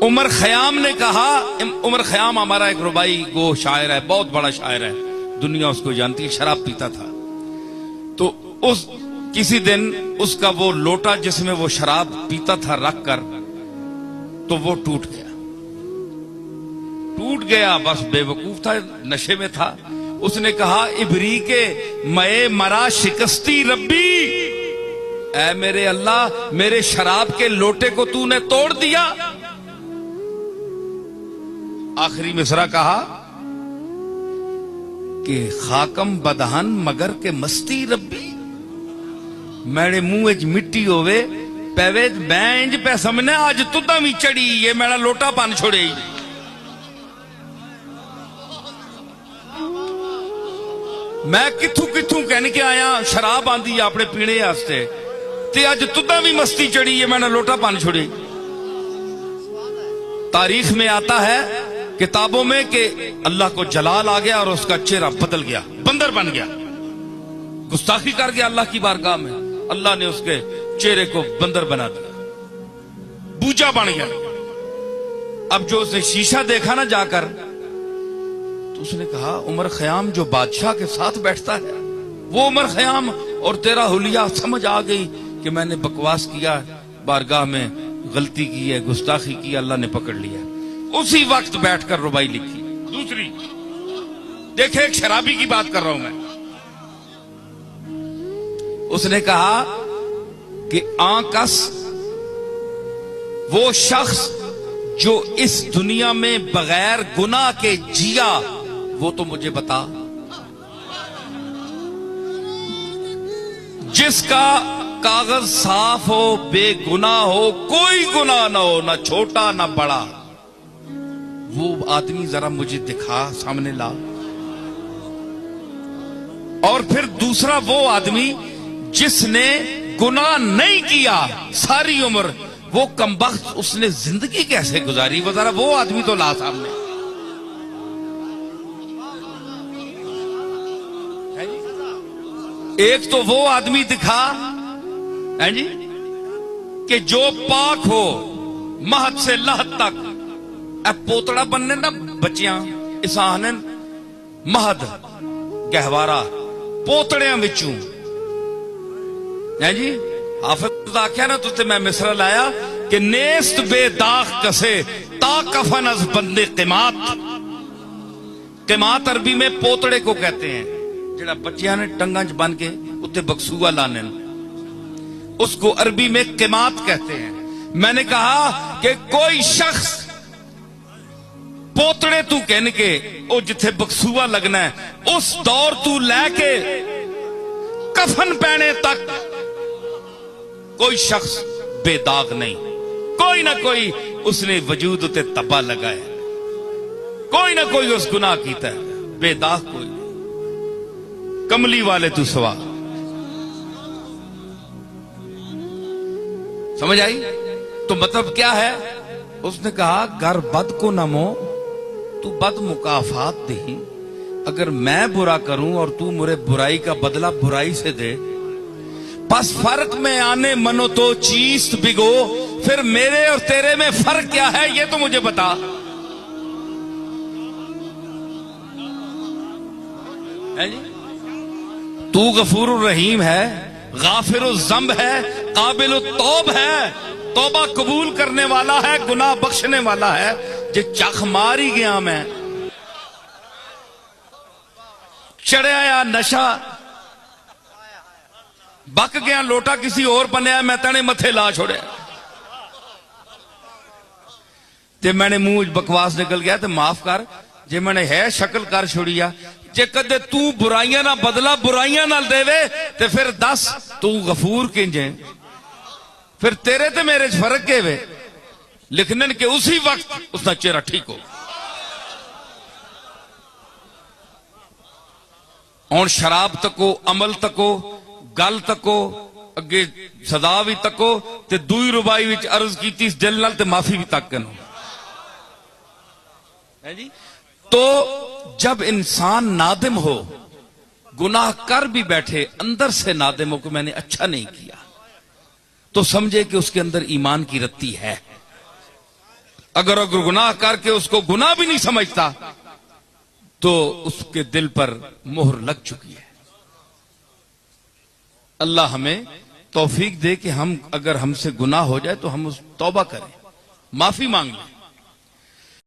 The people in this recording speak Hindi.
उमर खयाम ने कहा, उमर खयाम हमारा एक रुबाई गो शायर है, बहुत बड़ा शायर है, दुनिया उसको जानती है, शराब पीता था। तो उस किसी दिन उसका वो लोटा जिसमें वो शराब पीता था रख कर, तो वो टूट गया। बस बेवकूफ था, नशे में था। उसने कहा, इबरी के मए मरा शिकस्ती रब्बी, ऐ मेरे अल्लाह, मेरे शराब के लोटे को तूने तोड़ दिया। आखिरी मिसरा कहा कि खाकम बदहन मगर के मस्ती रब्बी, मेरे मुंह च मिट्टी होवे पैवे बैंज पे समने आज तुदा भी चढ़ी, ये मेरा लोटा पान छोड़े। मैं किथू किथू कहने के आया शराब आंदी अपने पीने वास्ते, ते अज तुदा भी मस्ती चढ़ी, ये मैंने लोटा पान छोड़ी। तारीख में आता है किताबों में कि अल्लाह को जलाल आ गया और उसका चेहरा बदल गया, बंदर बन गया, गुस्ताखी कर गया अल्लाह की बारगाह में। अल्लाह ने उसके चेहरे को बंदर बना दिया, बूजा बन गया। अब जो उसने शीशा देखा ना जाकर, तो उसने कहा, उमर खयाम जो बादशाह के साथ बैठता है वो उमर खयाम, और तेरा हुलिया समझ आ गई कि मैंने बकवास किया, बारगाह में गलती की है, गुस्ताखी की, अल्लाह ने पकड़ लिया। उसी वक्त बैठकर रुबाई लिखी। दूसरी देखे, एक शराबी की बात कर रहा हूं मैं। उसने कहा कि आंकस वो शख्स जो इस दुनिया में बगैर गुनाह के जिया, वो तो मुझे बता। जिसका कागज साफ हो, बेगुनाह हो, कोई गुनाह ना हो, ना छोटा ना बड़ा, वो आदमी जरा मुझे दिखा, सामने ला। और फिर दूसरा वो आदमी जिसने गुनाह नहीं किया सारी उम्र, वो कमबख्त उसने जिंदगी कैसे गुजारी, वो जरा वो आदमी तो ला सामने। एक तो वो आदमी दिखा है जी कि जो पाक हो महद से लहद तक। अब पोतड़ा बनने ना बच्चियां इसाहन महद गहवारा पोतड़ियां विचू है जी। हाफिज आख्या ना तुझे मैं मिसरा लाया कि नेस्त बेदाग कसे ता कफन अज बंदे किमात। किमात अरबी में पोतड़े को कहते हैं, जेड़ा बच्चियां ने टंगा च बन के उत्ते बक्सूआ लाने, उसको अरबी में किमात कहते हैं। मैंने कहा कि कोई शख्स पोतड़े तू कहने के ओ जिथे बक्सूआ लगना है, उस दौर तू लैके कफन पहने तक कोई शख्स बेदाग नहीं। कोई ना कोई उसने वजूद उते तब्बा लगाया, कोई ना कोई उस गुनाह कीता है, बेदाग कोई। कमली वाले तू सवा समझ आई? तो मतलब क्या है? उसने कहा घर बद को नमो तू बद मुकाफात दही। अगर मैं बुरा करूं और तू मुझे बुराई का बदला बुराई से दे, बस फर्क में आने मनो तो चीज बिगो, फिर मेरे और तेरे में फर्क क्या है ये तो मुझे बता। है जी? तू गफूर रहीम है, गाफिर ज़ंब है, काबिल तौब है, तौबा कबूल करने वाला है, गुनाह बख्शने वाला है। जे चख मारी गया मैं, चढ़िया या नशा, बक गया लोटा किसी और बनया, मैं तने मथे ला छोड़े, जे मैंने मुंह बकवास निकल गया तो माफ कर। जे मैंने है शक्ल कर छोड़िया, जे कदे तू बुराइयां ना बदला बुराइयां ना देवे, ते फिर दस तू गफूर किंजे, फिर तेरे ते मेरे फर्क के वे। लिखने के उसी वक्त उसका चेहरा ठीक हो। और शराब तको, अमल तको, गल तको, अगे सदा भी तको, ते दूई रुबाई विच अर्ज की दिल नाल ते माफी भी तक है जी। तो जब इंसान नादिम हो, गुनाह कर भी बैठे, अंदर से नादिम हो कि मैंने अच्छा नहीं किया, तो समझे कि उसके अंदर ईमान की रत्ती है। अगर गुनाह करके उसको गुनाह भी नहीं समझता तो उसके दिल पर मोहर लग चुकी है। अल्लाह हमें तौफीक दे कि हम अगर हमसे गुनाह हो जाए तो हम उस तौबा करें, माफी मांग लें।